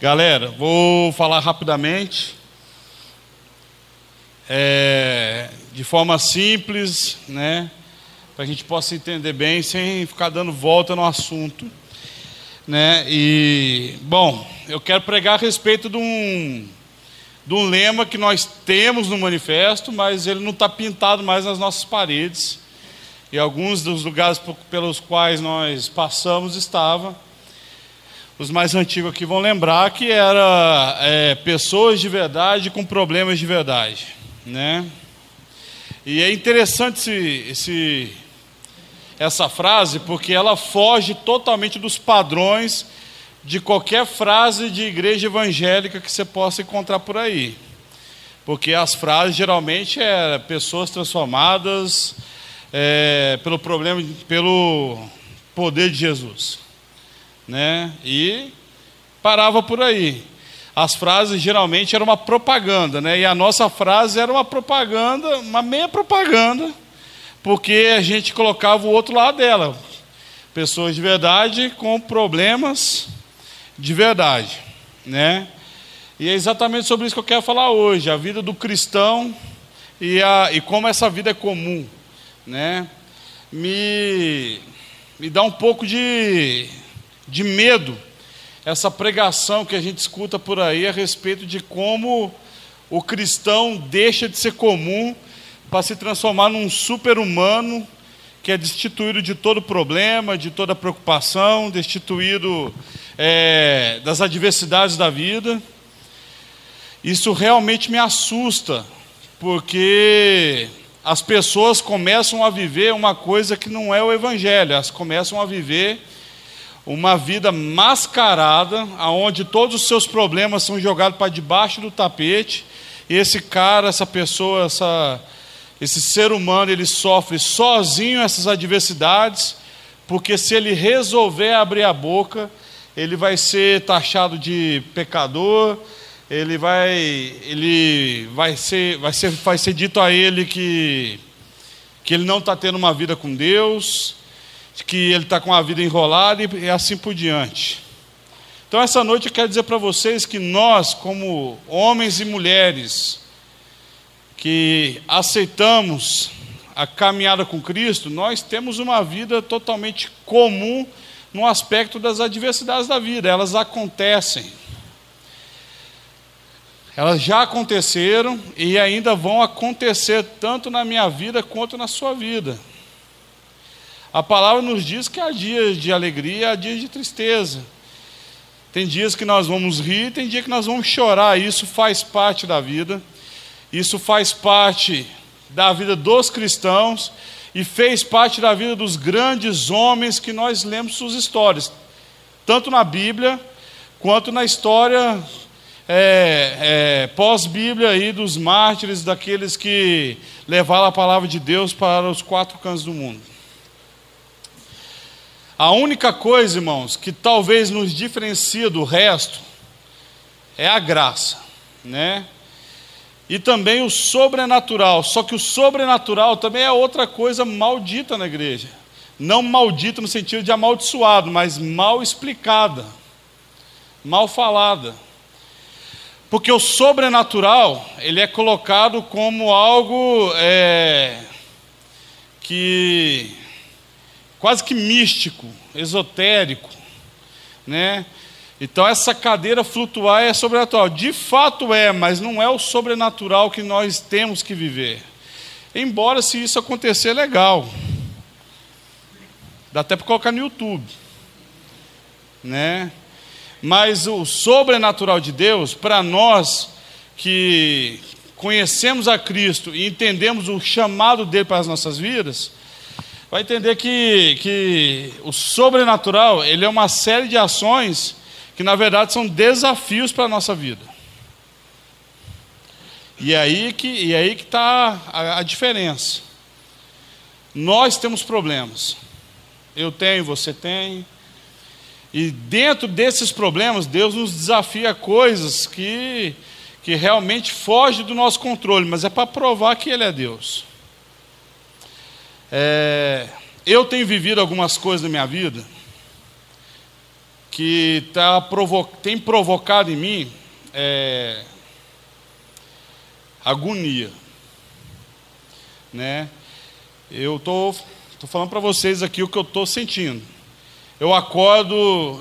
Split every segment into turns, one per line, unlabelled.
Galera, vou falar rapidamente, de forma simples, né, para a gente possa entender bem, sem ficar dando volta no assunto, né. E, bom, eu quero pregar a respeito de um lema que nós temos no manifesto, mas ele não está pintado mais nas nossas paredes. E alguns dos lugares pelos quais nós passamos estava. Os mais antigos aqui vão lembrar que era pessoas de verdade com problemas de verdade, né? E é interessante essa frase, porque ela foge totalmente dos padrões de qualquer frase de igreja evangélica que você possa encontrar por aí. Porque as frases geralmente eram pessoas transformadas pelo poder de Jesus, né? E parava por aí. As frases geralmente eram uma propaganda, né? E a nossa frase era uma propaganda, uma meia propaganda, porque a gente colocava o outro lado dela. Pessoas de verdade com problemas de verdade, né? E é exatamente sobre isso que eu quero falar hoje, a vida do cristão e como essa vida é comum, né? Me dá um pouco de medo essa pregação que a gente escuta por aí a respeito de como o cristão deixa de ser comum para se transformar num super-humano que é destituído de todo problema, de toda preocupação, destituído das adversidades da vida. Isso realmente me assusta, porque as pessoas começam a viver uma coisa que não é o evangelho, elas começam a viver uma vida mascarada, onde todos os seus problemas são jogados para debaixo do tapete, e esse cara, essa pessoa, esse ser humano, ele sofre sozinho essas adversidades, porque se ele resolver abrir a boca, ele vai ser taxado de pecador, vai ser dito a ele que ele não está tendo uma vida com Deus, que ele está com a vida enrolada e assim por diante. Então essa noite eu quero dizer para vocês que nós, como homens e mulheres que aceitamos a caminhada com Cristo, nós temos uma vida totalmente comum no aspecto das adversidades da vida. Elas acontecem. Elas já aconteceram e ainda vão acontecer tanto na minha vida quanto na sua vida. A palavra nos diz que há dias de alegria, há dias de tristeza. Tem dias que nós vamos rir, tem dia que nós vamos chorar. Isso faz parte da vida. Isso faz parte da vida dos cristãos e fez parte da vida dos grandes homens que nós lemos suas histórias, tanto na Bíblia quanto na história pós-Bíblia aí dos mártires, daqueles que levaram a palavra de Deus para os quatro cantos do mundo. A única coisa, irmãos, que talvez nos diferencia do resto é a graça, né? E também o sobrenatural. Só que o sobrenatural também é outra coisa maldita na igreja. Não maldita no sentido de amaldiçoado, mas mal explicada, mal falada. Porque o sobrenatural, ele é colocado como algo quase que místico, esotérico, né? Então essa cadeira flutuar é sobrenatural. De fato mas não é o sobrenatural que nós temos que viver. Embora, se isso acontecer, legal. Dá até para colocar no YouTube, né? Mas o sobrenatural de Deus, para nós que conhecemos a Cristo e entendemos o chamado dele para as nossas vidas, vai entender que o sobrenatural, ele é uma série de ações que na verdade são desafios para a nossa vida. E aí que está a diferença. Nós temos problemas. Eu tenho, você tem. E dentro desses problemas, Deus nos desafia a coisas que realmente fogem do nosso controle, mas é para provar que Ele é Deus. Eu tenho vivido algumas coisas na minha vida que tem provocado em mim agonia, né? Eu tô falando para vocês aqui o que eu estou sentindo. Eu acordo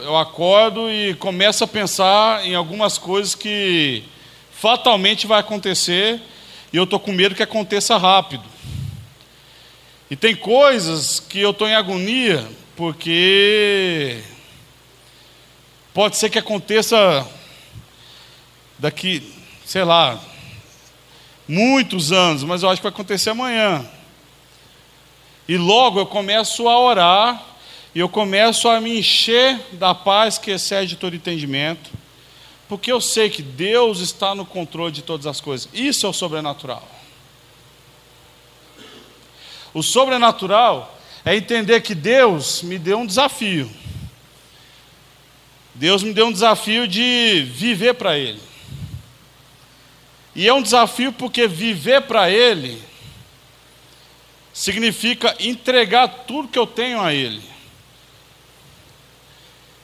e começo a pensar em algumas coisas que fatalmente vai acontecer, e eu estou com medo que aconteça rápido. E tem coisas que eu estou em agonia, porque pode ser que aconteça daqui, sei lá, muitos anos, mas eu acho que vai acontecer amanhã. E logo eu começo a orar, e eu começo a me encher da paz que excede todo entendimento, porque eu sei que Deus está no controle de todas as coisas. Isso é o sobrenatural. O sobrenatural é entender que Deus me deu um desafio. Deus me deu um desafio de viver para Ele. E é um desafio porque viver para Ele significa entregar tudo que eu tenho a Ele.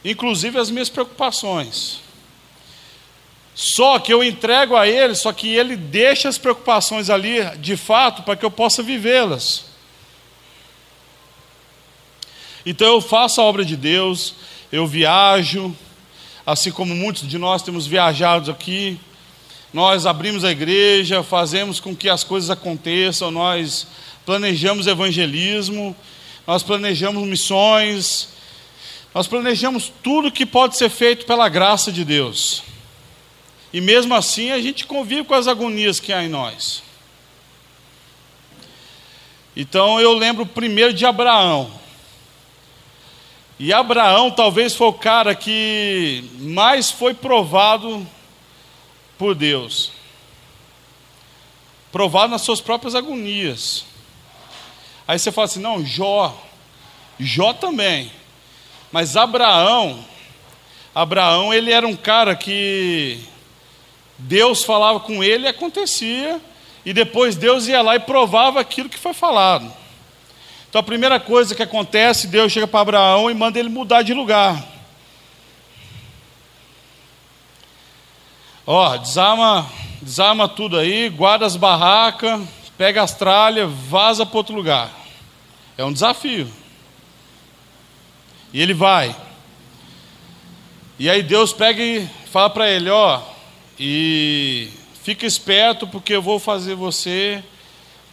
Inclusive as minhas preocupações. Só que eu entrego a Ele, só que Ele deixa as preocupações ali, de fato, para que eu possa vivê-las. Então eu faço a obra de Deus, eu viajo, assim como muitos de nós temos viajado aqui. Nós abrimos a igreja, fazemos com que as coisas aconteçam, nós planejamos evangelismo, nós planejamos missões, nós planejamos tudo que pode ser feito pela graça de Deus. E mesmo assim a gente convive com as agonias que há em nós. Então eu lembro primeiro de Abraão. E Abraão talvez foi o cara que mais foi provado por Deus. Provado nas suas próprias agonias. Aí você fala assim, não, Jó também. Mas Abraão, ele era um cara que Deus falava com ele e acontecia, e depois Deus ia lá e provava aquilo que foi falado. Então a primeira coisa que acontece, Deus chega para Abraão e manda ele mudar de lugar. Desarma tudo aí, guarda as barracas, pega as tralhas, vaza para outro lugar. É um desafio. E ele vai. E aí Deus pega e fala para ele, e fica esperto, porque eu vou fazer você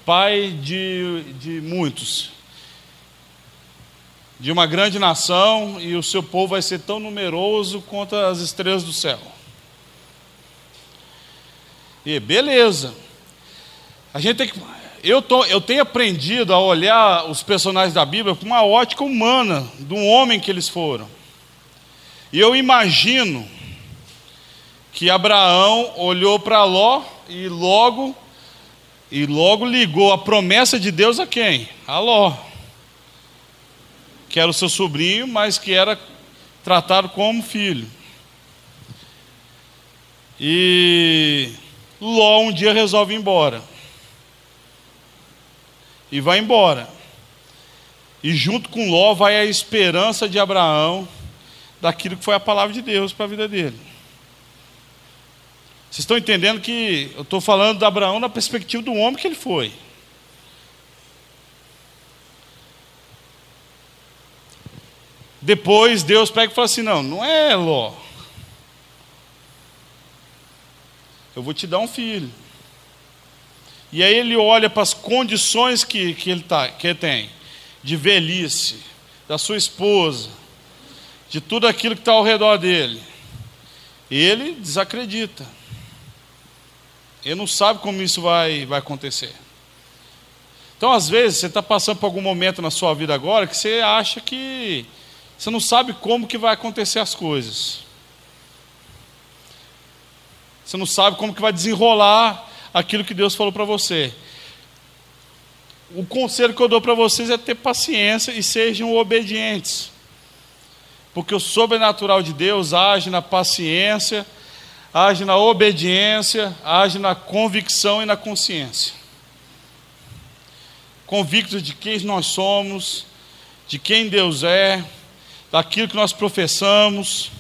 pai de muitos, de uma grande nação, e o seu povo vai ser tão numeroso quanto as estrelas do céu. E beleza. A gente tem que... Eu tenho aprendido a olhar os personagens da Bíblia com uma ótica humana, do homem que eles foram. E eu imagino que Abraão olhou para Ló e logo ligou a promessa de Deus a quem? A Ló, que era o seu sobrinho, mas que era tratado como filho. E Ló um dia resolve ir embora. E vai embora. E junto com Ló vai a esperança de Abraão daquilo que foi a palavra de Deus para a vida dele. Vocês estão entendendo que eu estou falando de Abraão na perspectiva do homem que ele foi. Depois Deus pega e fala assim, não é Ló. Eu vou te dar um filho. E aí ele olha para as condições que ele tem, de velhice, da sua esposa, de tudo aquilo que está ao redor dele. Ele desacredita. Ele não sabe como isso vai acontecer. Então, às vezes, você está passando por algum momento na sua vida agora que você acha que você não sabe como que vai acontecer as coisas. Você não sabe como que vai desenrolar aquilo que Deus falou para você. O conselho que eu dou para vocês é ter paciência e sejam obedientes. Porque o sobrenatural de Deus age na paciência, age na obediência, age na convicção e na consciência. Convictos de quem nós somos, de quem Deus é, daquilo que nós professamos,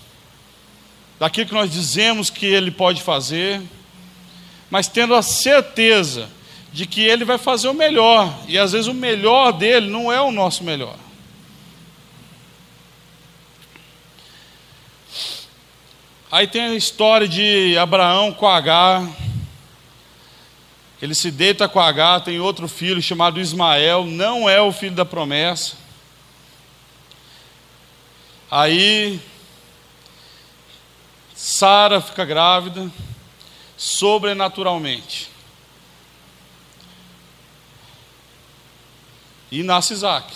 daquilo que nós dizemos que Ele pode fazer, mas tendo a certeza de que Ele vai fazer o melhor, e às vezes o melhor dele não é o nosso melhor. Aí tem a história de Abraão com Agar. Ele se deita com Agar, tem outro filho chamado Ismael, não é o filho da promessa. Aí Sara fica grávida, sobrenaturalmente. E nasce Isaac,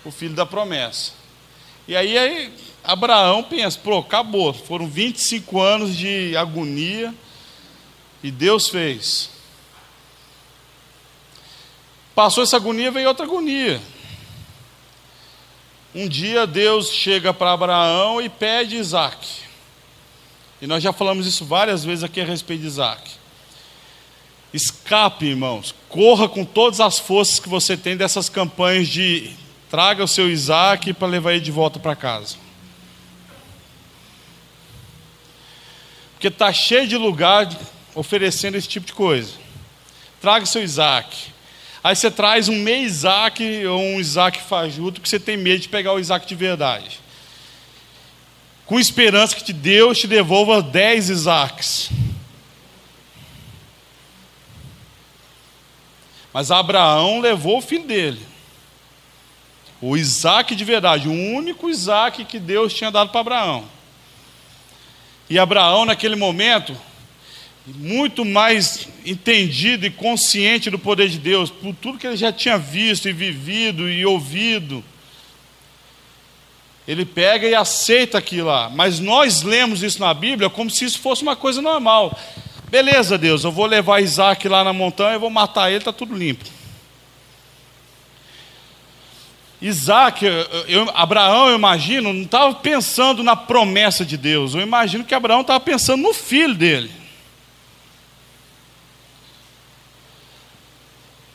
o filho da promessa. E aí Abraão pensa, pô, acabou. Foram 25 anos de agonia e Deus fez. Passou essa agonia, veio outra agonia. Um dia Deus chega para Abraão e pede Isaac. E nós já falamos isso várias vezes aqui a respeito de Isaac. Escape, irmãos. Corra com todas as forças que você tem dessas campanhas de traga o seu Isaac para levar ele de volta para casa. Porque está cheio de lugar oferecendo esse tipo de coisa. Traga o seu Isaac. Aí você traz um meio Isaac ou um Isaac fajuto, porque você tem medo de pegar o Isaac de verdade. Com esperança que Deus te devolva 10 Isaques. Mas Abraão levou o filho dele. O Isaac de verdade, o único Isaac que Deus tinha dado para Abraão. E Abraão, naquele momento, muito mais entendido e consciente do poder de Deus, por tudo que ele já tinha visto e vivido e ouvido, ele pega e aceita aquilo lá. Mas nós lemos isso na Bíblia como se isso fosse uma coisa normal. Beleza, Deus, eu vou levar Isaac lá na montanha, eu vou matar ele, está tudo limpo. Abraão, eu imagino, não estava pensando na promessa de Deus. Eu imagino que Abraão estava pensando no filho dele.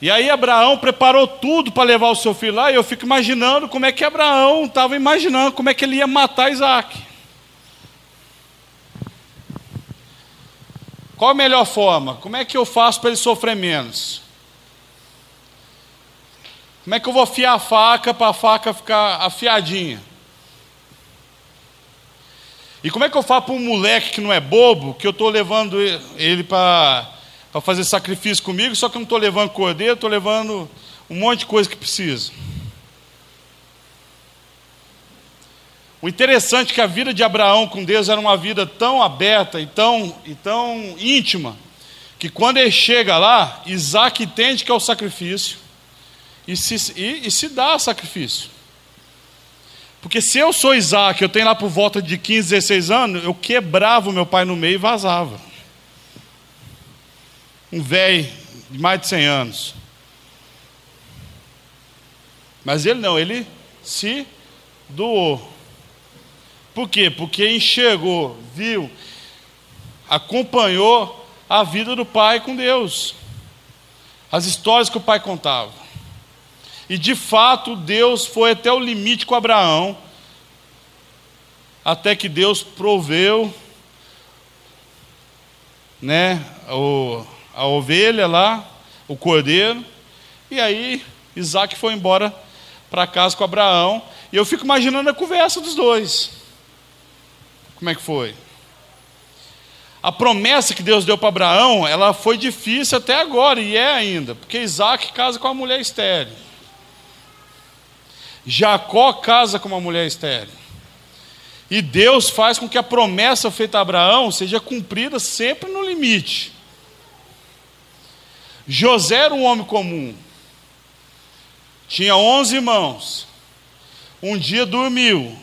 E aí Abraão preparou tudo para levar o seu filho lá, e eu fico imaginando como é que Abraão estava imaginando como é que ele ia matar Isaac. Qual a melhor forma? Como é que eu faço para ele sofrer menos? Como é que eu vou afiar a faca para a faca ficar afiadinha? E como é que eu faço para um moleque que não é bobo, que eu estou levando ele para fazer sacrifício comigo, só que eu não estou levando cordeiro, estou levando um monte de coisa que precisa. O interessante é que a vida de Abraão com Deus era uma vida tão aberta e tão íntima, que quando ele chega lá, Isaac entende que é o sacrifício e se dá sacrifício. Porque se eu sou Isaac, eu tenho lá por volta de 15, 16 anos, eu quebrava o meu pai no meio e vazava. Um velho de mais de 100 anos. Mas ele não, ele se doou. Por quê? Porque enxergou, viu, acompanhou a vida do pai com Deus. As histórias que o pai contava. E de fato Deus foi até o limite com Abraão, até que Deus proveu, né, a ovelha lá, o cordeiro, e aí Isaac foi embora para casa com Abraão, e eu fico imaginando a conversa dos dois. Como é que foi? A promessa que Deus deu para Abraão, ela foi difícil até agora, e é ainda, porque Isaac casa com uma mulher estéril. Jacó casa com uma mulher estéril. E Deus faz com que a promessa feita a Abraão seja cumprida sempre no limite. José era um homem comum. Tinha 11 irmãos. Um dia dormiu.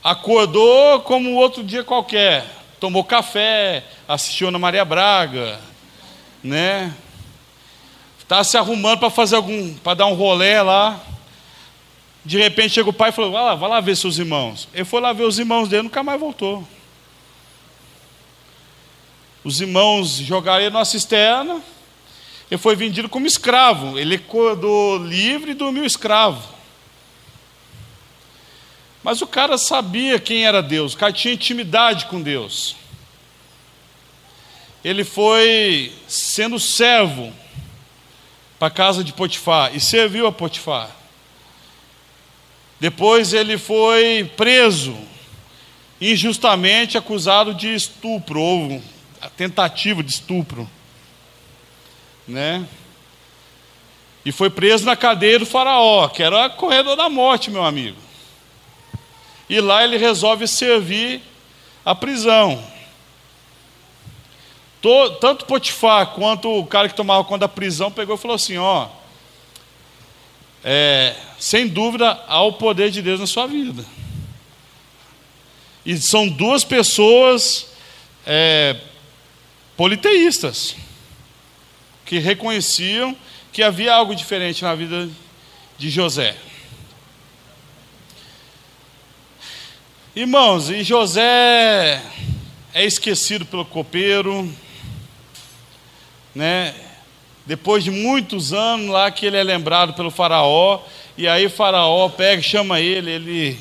Acordou como outro dia qualquer. Tomou café, assistiu Ana Maria Braga, né? Estava se arrumando para dar um rolê lá. De repente chega o pai e falou, vai lá ver seus irmãos. Ele foi lá ver os irmãos dele, nunca mais voltou. Os irmãos jogaram ele numa cisterna. Ele foi vendido como escravo. Ele acordou livre e dormiu escravo. Mas o cara sabia quem era Deus, o cara tinha intimidade com Deus. Ele foi sendo servo para a casa de Potifar e serviu a Potifar. Depois ele foi preso, injustamente acusado de estupro, ou a tentativa de estupro, né? E foi preso na cadeia do faraó, que era o corredor da morte, meu amigo. E lá ele resolve servir a prisão. Tanto Potifar quanto o cara que tomava conta da prisão pegou e falou assim: ó, sem dúvida há o poder de Deus na sua vida. E são duas pessoas politeístas, que reconheciam que havia algo diferente na vida de José. Irmãos, e José é esquecido pelo copeiro, né? Depois de muitos anos lá que ele é lembrado pelo faraó, e aí o faraó pega, chama ele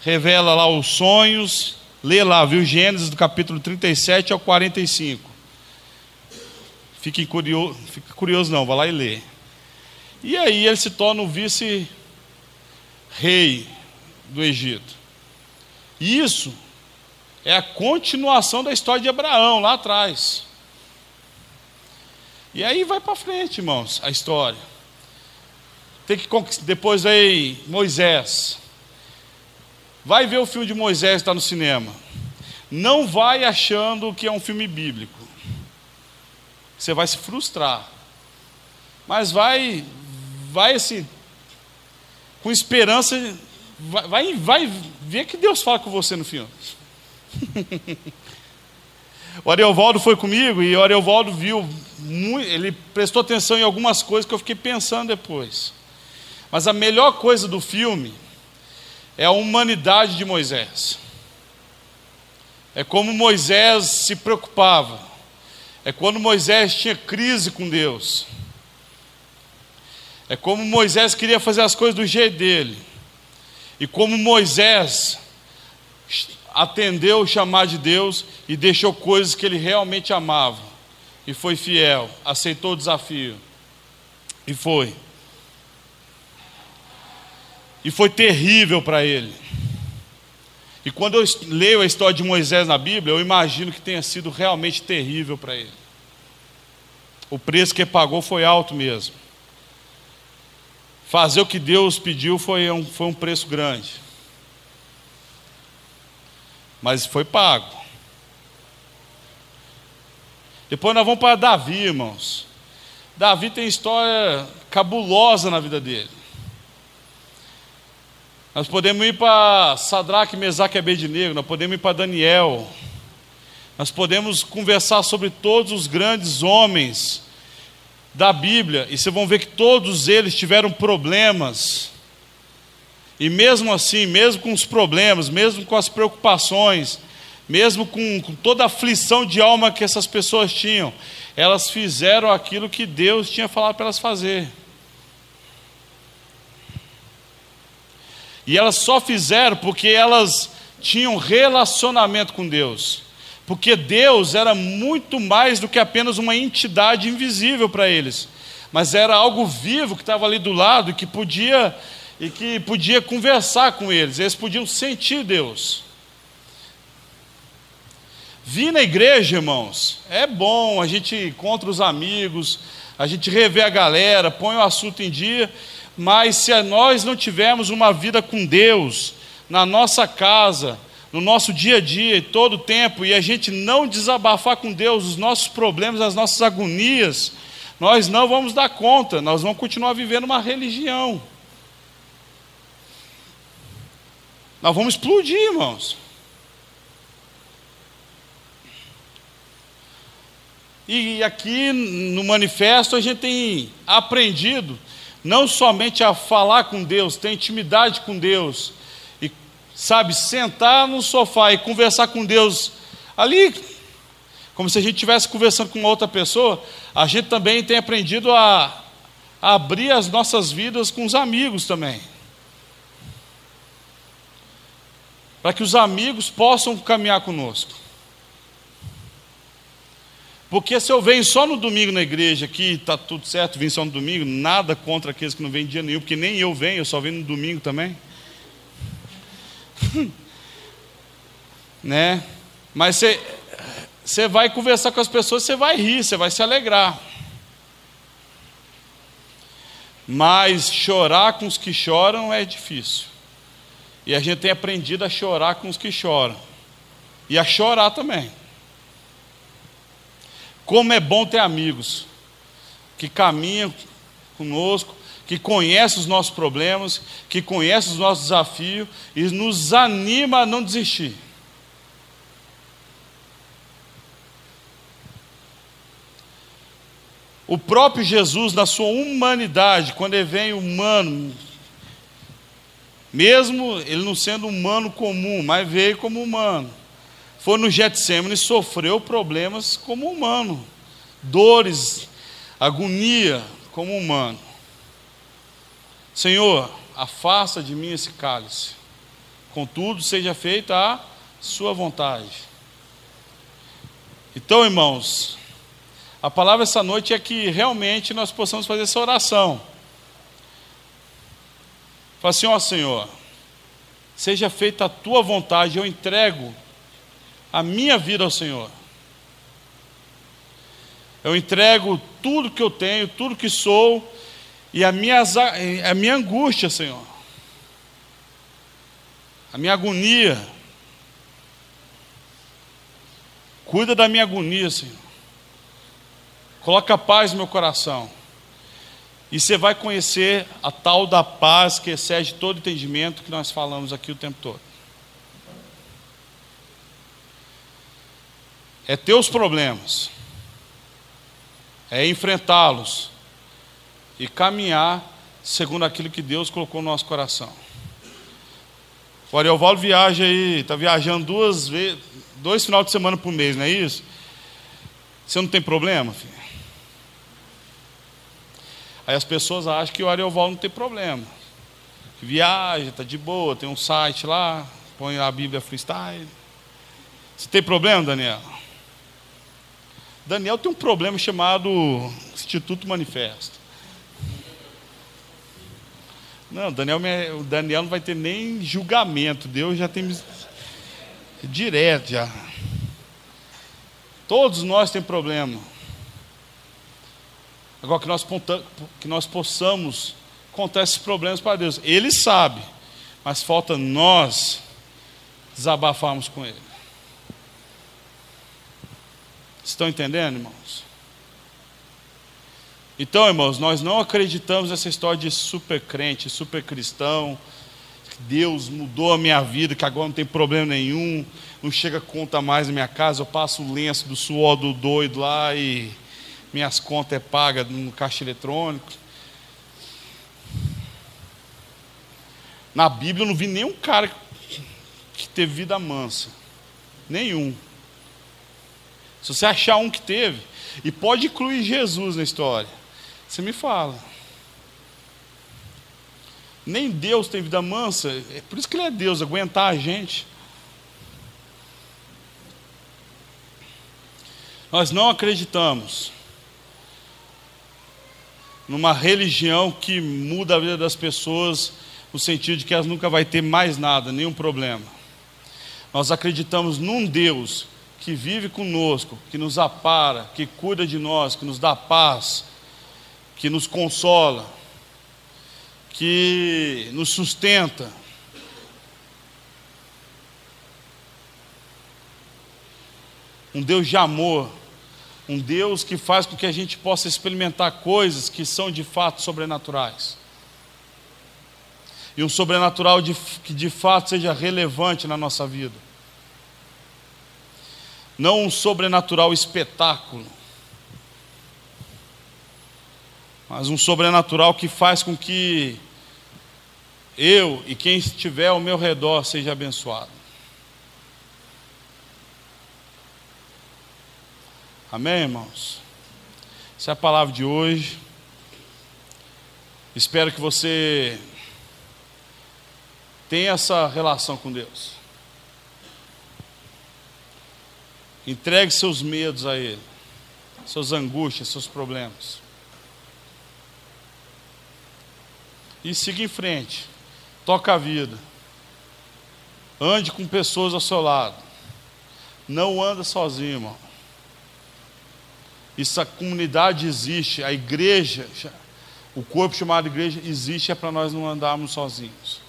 revela lá os sonhos, lê lá, viu, Gênesis do capítulo 37 ao 45. Fica curioso não, vai lá e lê. E aí ele se torna o vice-rei do Egito. Isso é a continuação da história de Abraão lá atrás. E aí vai para frente, irmãos, a história. Depois veio Moisés. Vai ver o filme de Moisés que está no cinema. Não vai achando que é um filme bíblico. Você vai se frustrar. Mas vai assim, com esperança, vai ver que Deus fala com você no filme. O Ariovaldo foi comigo e o Ariovaldo viu, ele prestou atenção em algumas coisas que eu fiquei pensando depois. Mas a melhor coisa do filme é a humanidade de Moisés. É como Moisés se preocupava. É quando Moisés tinha crise com Deus. É como Moisés queria fazer as coisas do jeito dele. E como Moisés atendeu o chamado de Deus e deixou coisas que ele realmente amava. E foi fiel, aceitou o desafio. E foi. E foi terrível para ele. E quando eu leio a história de Moisés na Bíblia, eu imagino que tenha sido realmente terrível para ele. O preço que ele pagou foi alto mesmo. Fazer o que Deus pediu foi um preço grande. Mas foi pago. Depois nós vamos para Davi, irmãos. Davi tem história cabulosa na vida dele. Nós podemos ir para Sadraque, Mesaque e Abednego, nós podemos ir para Daniel, nós podemos conversar sobre todos os grandes homens da Bíblia, e vocês vão ver que todos eles tiveram problemas, e mesmo assim, mesmo com os problemas, mesmo com as preocupações, mesmo com toda a aflição de alma que essas pessoas tinham, elas fizeram aquilo que Deus tinha falado para elas fazer. E elas só fizeram porque elas tinham relacionamento com Deus. Porque Deus era muito mais do que apenas uma entidade invisível para eles. Mas era algo vivo que estava ali do lado e que podia conversar com eles. Eles podiam sentir Deus. Vir na igreja, irmãos, é bom. A gente encontra os amigos, a gente revê a galera, põe o assunto em dia. Mas se nós não tivermos uma vida com Deus, na nossa casa, no nosso dia a dia, todo o tempo, e a gente não desabafar com Deus os nossos problemas, as nossas agonias, nós não vamos dar conta, nós vamos continuar vivendo uma religião. Nós vamos explodir, irmãos. E aqui no manifesto a gente tem aprendido não somente a falar com Deus, ter intimidade com Deus, e, sabe, sentar no sofá e conversar com Deus ali, como se a gente estivesse conversando com outra pessoa. A gente também tem aprendido a abrir as nossas vidas com os amigos também. para que os amigos possam caminhar conosco. Porque se eu venho só no domingo na igreja aqui, está tudo certo, vim só no domingo, nada contra aqueles que não vêm dia nenhum, porque nem eu venho, eu só venho no domingo também. Né? Mas você vai conversar com as pessoas, você vai rir, você vai se alegrar. Mas chorar com os que choram é difícil. E a gente tem aprendido a chorar com os que choram. E a chorar também. Como é bom ter amigos que caminham conosco, que conhecem os nossos problemas, que conhecem os nossos desafios e nos anima a não desistir. O próprio Jesus, na sua humanidade, quando ele vem humano, mesmo ele não sendo humano comum, mas veio como humano, foi no Getsemane e sofreu problemas como humano, dores, agonia como humano. Senhor, afasta de mim esse cálice, contudo seja feita a sua vontade. Então, irmãos, a palavra essa noite é que realmente nós possamos fazer essa oração. Fala assim: ó Senhor, seja feita a tua vontade, eu entrego a minha vida ao Senhor. Eu entrego tudo que eu tenho, tudo que sou, e a minha angústia, Senhor, a minha agonia. Cuida da minha agonia, Senhor. Coloca paz no meu coração. E você vai conhecer a tal da paz que excede todo entendimento que nós falamos aqui o tempo todo. É ter os problemas, é enfrentá-los e caminhar segundo aquilo que Deus colocou no nosso coração. O Ariovaldo viaja aí, está viajando 2 finais de semana por mês, não é isso? Você não tem problema, filho? Aí as pessoas acham que o Ariovaldo não tem problema, que viaja, está de boa, tem um site lá, põe a Bíblia freestyle. Você tem problema, Daniel? Daniel tem um problema chamado Instituto Manifesto. Não, o Daniel não vai ter nem julgamento, Deus já tem direto já. Todos nós temos problema. Agora que nós possamos contar esses problemas para Deus. Ele sabe, mas falta nós desabafarmos com Ele. Estão entendendo, irmãos? Então, irmãos, nós não acreditamos nessa história de super crente, super cristão, que Deus mudou a minha vida, que agora não tem problema nenhum, não chega conta mais na minha casa, eu passo o lenço do suor do doido lá e minhas contas é paga no caixa eletrônico. Na Bíblia eu não vi nenhum cara que teve vida mansa. Nenhum. Se você achar um que teve, e pode incluir Jesus na história, você me fala. Nem Deus tem vida mansa, é por isso que Ele é Deus, aguentar a gente. Nós não acreditamos numa religião que muda a vida das pessoas, no sentido de que elas nunca vai ter mais nada, nenhum problema. Nós acreditamos num Deus que vive conosco, que nos apara, que cuida de nós, que nos dá paz, que nos consola, que nos sustenta. Um Deus de amor, um Deus que faz com que a gente possa experimentar coisas que são de fato sobrenaturais. E um sobrenatural que de fato seja relevante na nossa vida. Não um sobrenatural espetáculo, mas um sobrenatural que faz com que eu e quem estiver ao meu redor seja abençoado. Amém, irmãos? Essa é a palavra de hoje. Espero que você tenha essa relação com Deus. Entregue seus medos a Ele, suas angústias, seus problemas. E siga em frente. Toca a vida. Ande com pessoas ao seu lado. Não anda sozinho, irmão. Essa comunidade existe, a igreja, o corpo chamado igreja existe, é para nós não andarmos sozinhos.